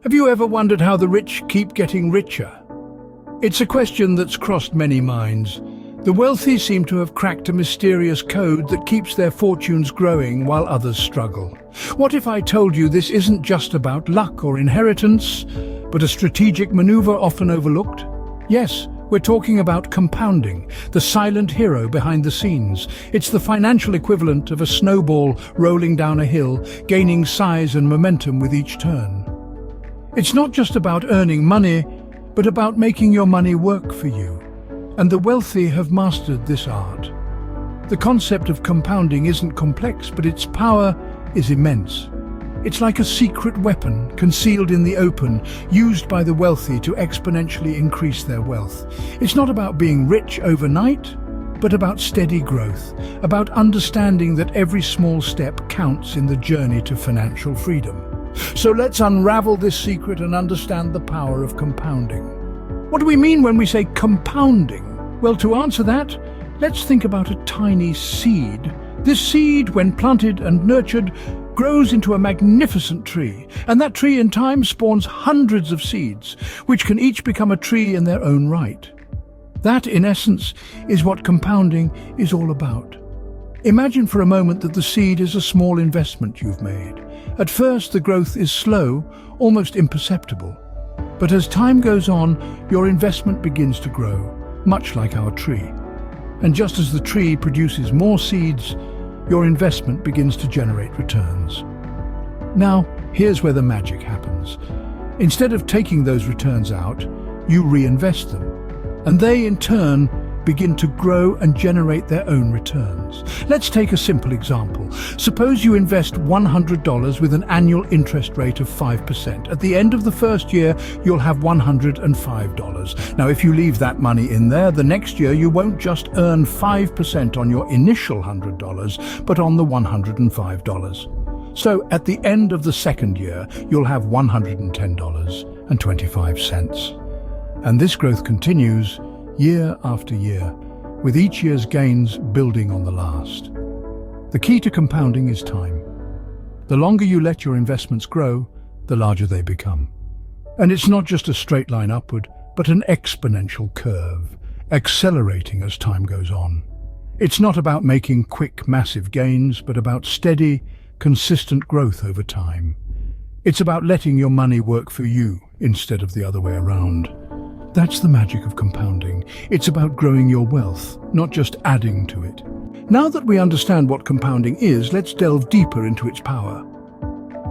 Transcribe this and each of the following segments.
Have you ever wondered how the rich keep getting richer? It's a question that's crossed many minds. The wealthy seem to have cracked a mysterious code that keeps their fortunes growing while others struggle. What if I told you this isn't just about luck or inheritance, but a strategic maneuver often overlooked? Yes, we're talking about compounding, the silent hero behind the scenes. It's the financial equivalent of a snowball rolling down a hill, gaining size and momentum with each turn. It's not just about earning money, but about making your money work for you. And the wealthy have mastered this art. The concept of compounding isn't complex, but its power is immense. It's like a secret weapon concealed in the open, used by the wealthy to exponentially increase their wealth. It's not about being rich overnight, but about steady growth, about understanding that every small step counts in the journey to financial freedom. So let's unravel this secret and understand the power of compounding. What do we mean when we say compounding? Well, to answer that, let's think about a tiny seed. This seed, when planted and nurtured, grows into a magnificent tree, and that tree in time spawns hundreds of seeds, which can each become a tree in their own right. That, in essence, is what compounding is all about. Imagine for a moment that the seed is a small investment you've made. At first, the growth is slow, almost imperceptible. But as time goes on, your investment begins to grow, much like our tree. And just as the tree produces more seeds, your investment begins to generate returns. Now, here's where the magic happens. Instead of taking those returns out, you reinvest them. And they, in turn, begin to grow and generate their own returns. Let's take a simple example. Suppose you invest $100 with an annual interest rate of 5%. At the end of the first year, you'll have $105. Now, if you leave that money in there, the next year you won't just earn 5% on your initial $100, but on the $105. So at the end of the second year, you'll have $110.25. And this growth continues year after year, with each year's gains building on the last. The key to compounding is time. The longer you let your investments grow, the larger they become. And it's not just a straight line upward, but an exponential curve, accelerating as time goes on. It's not about making quick, massive gains, but about steady, consistent growth over time. It's about letting your money work for you instead of the other way around. That's the magic of compounding. It's about growing your wealth, not just adding to it. Now that we understand what compounding is, let's delve deeper into its power.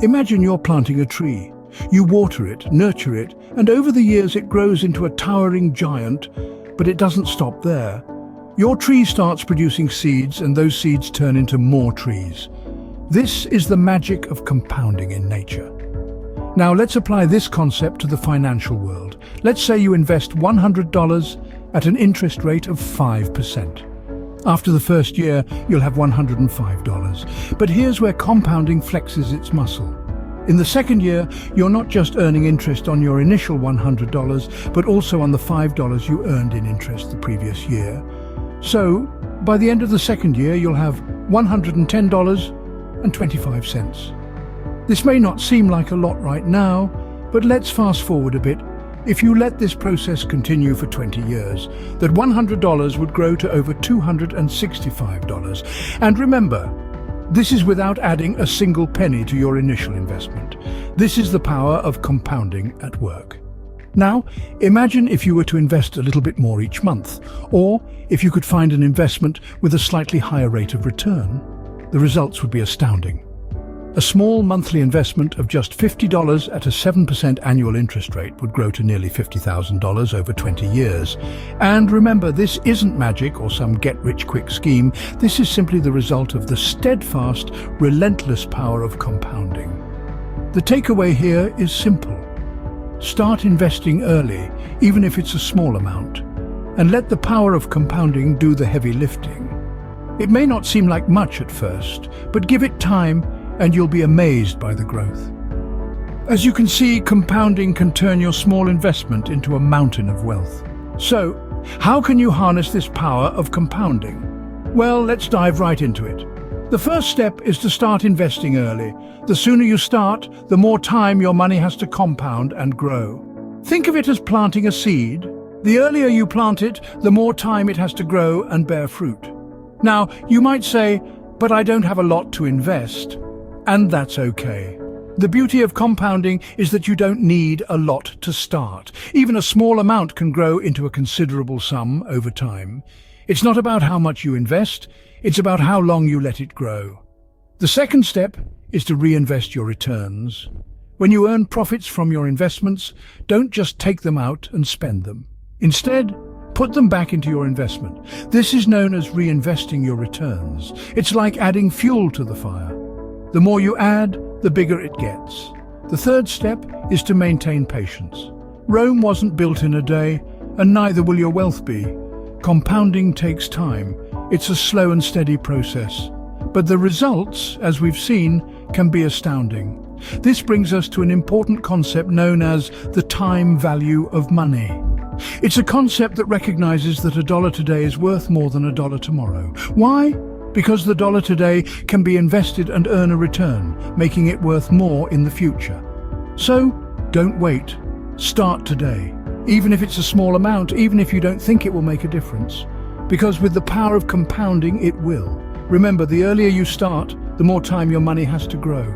Imagine you're planting a tree. You water it, nurture it, and over the years it grows into a towering giant, but it doesn't stop there. Your tree starts producing seeds, and those seeds turn into more trees. This is the magic of compounding in nature. Now let's apply this concept to the financial world. Let's say you invest $100 at an interest rate of 5%. After the first year, you'll have $105. But here's where compounding flexes its muscle. In the second year, you're not just earning interest on your initial $100, but also on the $5 you earned in interest the previous year. So, by the end of the second year, you'll have $110.25. This may not seem like a lot right now, but let's fast forward a bit. If you let this process continue for 20 years, that $100 would grow to over $265. And remember, this is without adding a single penny to your initial investment. This is the power of compounding at work. Now, imagine if you were to invest a little bit more each month, or if you could find an investment with a slightly higher rate of return. The results would be astounding. A small monthly investment of just $50 at a 7% annual interest rate would grow to nearly $50,000 over 20 years. And remember, this isn't magic or some get-rich-quick scheme. This is simply the result of the steadfast, relentless power of compounding. The takeaway here is simple. Start investing early, even if it's a small amount, and let the power of compounding do the heavy lifting. It may not seem like much at first, but give it time and you'll be amazed by the growth. As you can see, compounding can turn your small investment into a mountain of wealth. So, how can you harness this power of compounding? Well, let's dive right into it. The first step is to start investing early. The sooner you start, the more time your money has to compound and grow. Think of it as planting a seed. The earlier you plant it, the more time it has to grow and bear fruit. Now, you might say, but I don't have a lot to invest. And that's okay. The beauty of compounding is that you don't need a lot to start. Even a small amount can grow into a considerable sum over time. It's not about how much you invest, it's about how long you let it grow. The second step is to reinvest your returns. When you earn profits from your investments, don't just take them out and spend them. Instead, put them back into your investment. This is known as reinvesting your returns. It's like adding fuel to the fire. The more you add, the bigger it gets. The third step is to maintain patience. Rome wasn't built in a day, and neither will your wealth be. Compounding takes time. It's a slow and steady process. But the results, as we've seen, can be astounding. This brings us to an important concept known as the time value of money. It's a concept that recognizes that $1 today is worth more than $1 tomorrow. Why? Because the dollar today can be invested and earn a return, making it worth more in the future. So, don't wait. Start today. Even if it's a small amount, even if you don't think it will make a difference. Because with the power of compounding, it will. Remember, the earlier you start, the more time your money has to grow.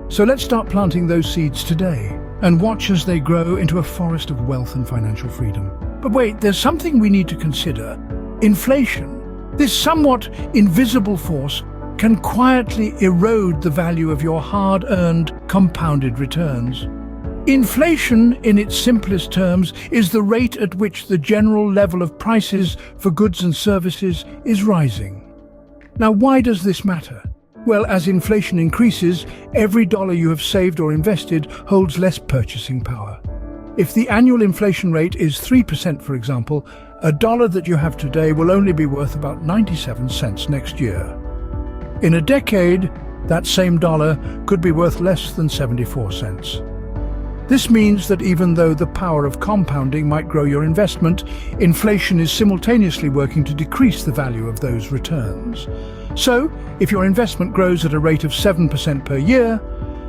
So let's start planting those seeds today and watch as they grow into a forest of wealth and financial freedom. But wait, there's something we need to consider. Inflation. This somewhat invisible force can quietly erode the value of your hard-earned, compounded returns. Inflation, in its simplest terms, is the rate at which the general level of prices for goods and services is rising. Now, why does this matter? Well, as inflation increases, every dollar you have saved or invested holds less purchasing power. If the annual inflation rate is 3%, for example, $1 that you have today will only be worth about 97 cents next year. In a decade, that same dollar could be worth less than 74 cents. This means that even though the power of compounding might grow your investment, inflation is simultaneously working to decrease the value of those returns. So, if your investment grows at a rate of 7% per year,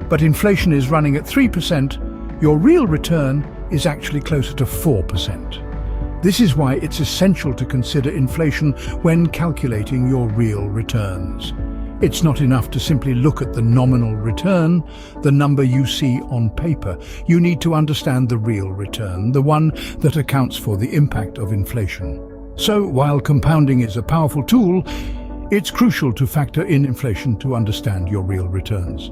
but inflation is running at 3%, your real return is actually closer to 4%. This is why it's essential to consider inflation when calculating your real returns. It's not enough to simply look at the nominal return, the number you see on paper. You need to understand the real return, the one that accounts for the impact of inflation. So, while compounding is a powerful tool, it's crucial to factor in inflation to understand your real returns.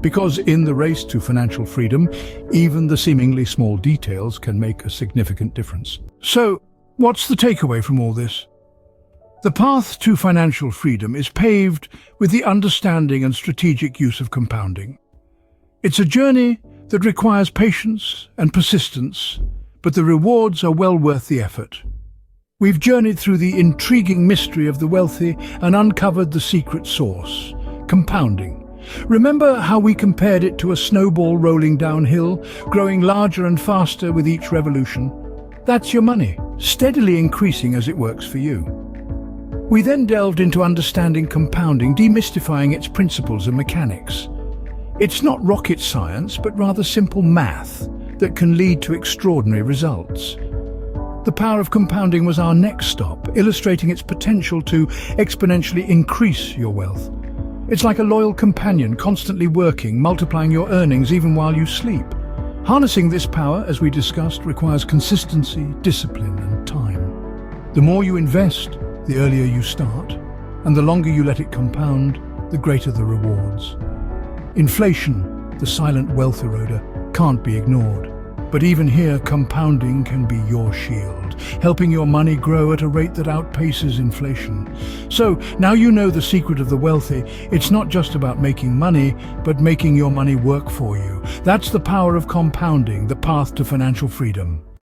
Because in the race to financial freedom, even the seemingly small details can make a significant difference. So, what's the takeaway from all this? The path to financial freedom is paved with the understanding and strategic use of compounding. It's a journey that requires patience and persistence, but the rewards are well worth the effort. We've journeyed through the intriguing mystery of the wealthy and uncovered the secret source, compounding. Remember how we compared it to a snowball rolling downhill, growing larger and faster with each revolution? That's your money, steadily increasing as it works for you. We then delved into understanding compounding, demystifying its principles and mechanics. It's not rocket science, but rather simple math that can lead to extraordinary results. The power of compounding was our next stop, illustrating its potential to exponentially increase your wealth. It's like a loyal companion, constantly working, multiplying your earnings even while you sleep. Harnessing this power, as we discussed, requires consistency, discipline, and time. The more you invest, the earlier you start, and the longer you let it compound, the greater the rewards. Inflation, the silent wealth eroder, can't be ignored. But even here, compounding can be your shield, helping your money grow at a rate that outpaces inflation. So, now you know the secret of the wealthy. It's not just about making money, but making your money work for you. That's the power of compounding, the path to financial freedom.